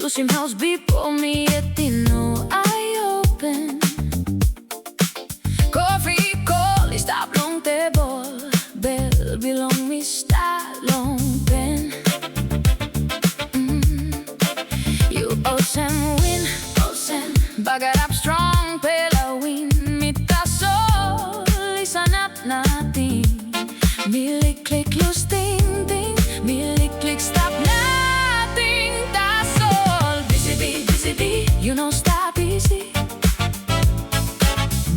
lusim haus bipo me know I open Kofi stap tebol bilong me long pen You olsem win bagarap strongpela win mi tasol sanap natin liklik tingting liklik stap natin tasol busy bee you know stap easy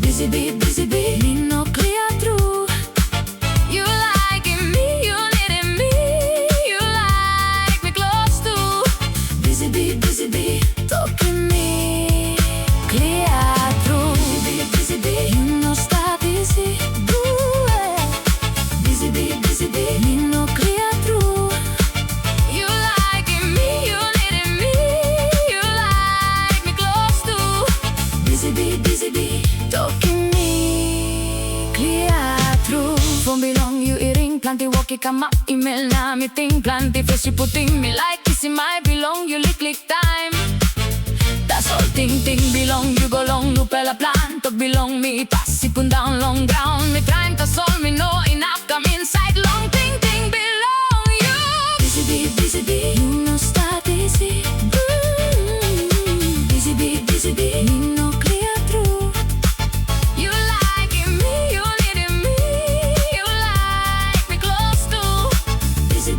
busy bee me no klia true you laikim me you nidim me you like me klostu busy bee tokim me klia true busy bee you know stap easy busy bee me no klia true you laikim me you nidim me you like me klostu busy bee tokim me klia true from bilong you iring planti walkie come up email na meeting planti face you putting me like kissing my bilong you liklik time tasol tingting bilong you go long nupela plan to bilong me pass ipon down long ground me trying tasol me no enough come inside long tingting bilong you busy bee you no start easy busy bee me no clear through you laikim me you nidim me you like me close to busy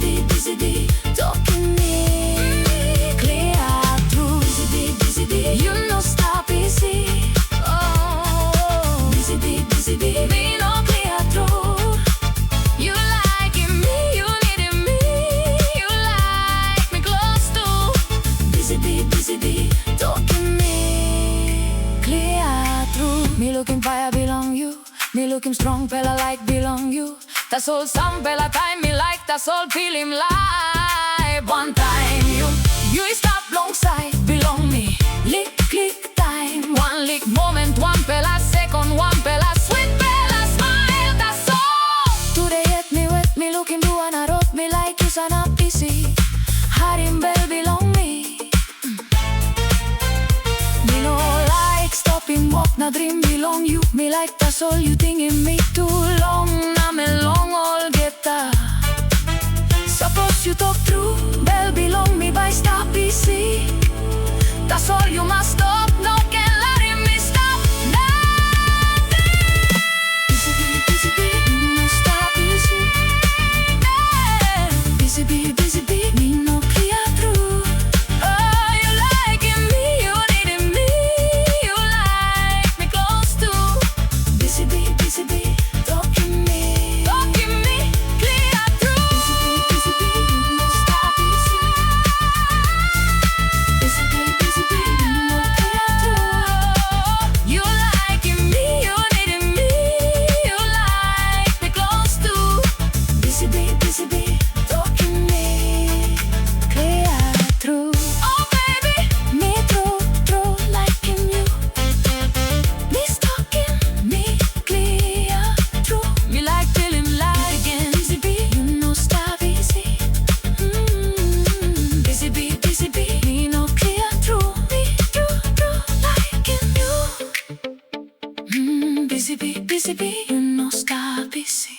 bee talking me clear through busy bee you no stop easy oh busy bee me no clear through you laikim me you nidim me you like me close to busy bee talking me clear through me looking fire belong you me looking strong pela like belong you tasol some pela time me like tasol feel him live one time you stop long side belong me liklik time one lick moment one pela second one pela sweet pela smile tasol today at me wet me looking do and I wrote me like you sanap easy harim bell belong me me no like stopping walk na dream belong you me like tasol you thinking me too long na me long all geta suppose you talk true bell belong me by stop easy tasol you must stop no can let him me stop nothing busy bee no stop easy busy bee me no clear through oh you laikim me you nidim me you like me close to busy bee talking me clear through busy bee no stop easy busy bee no clear through you laikim me you nidim me you like me close to busy bee talking me clear through oh baby me true liking you me stalking me clear through me like till him like again busy bee you no stop easy busy bee me no clear through me true liking you busy bee you no stop easy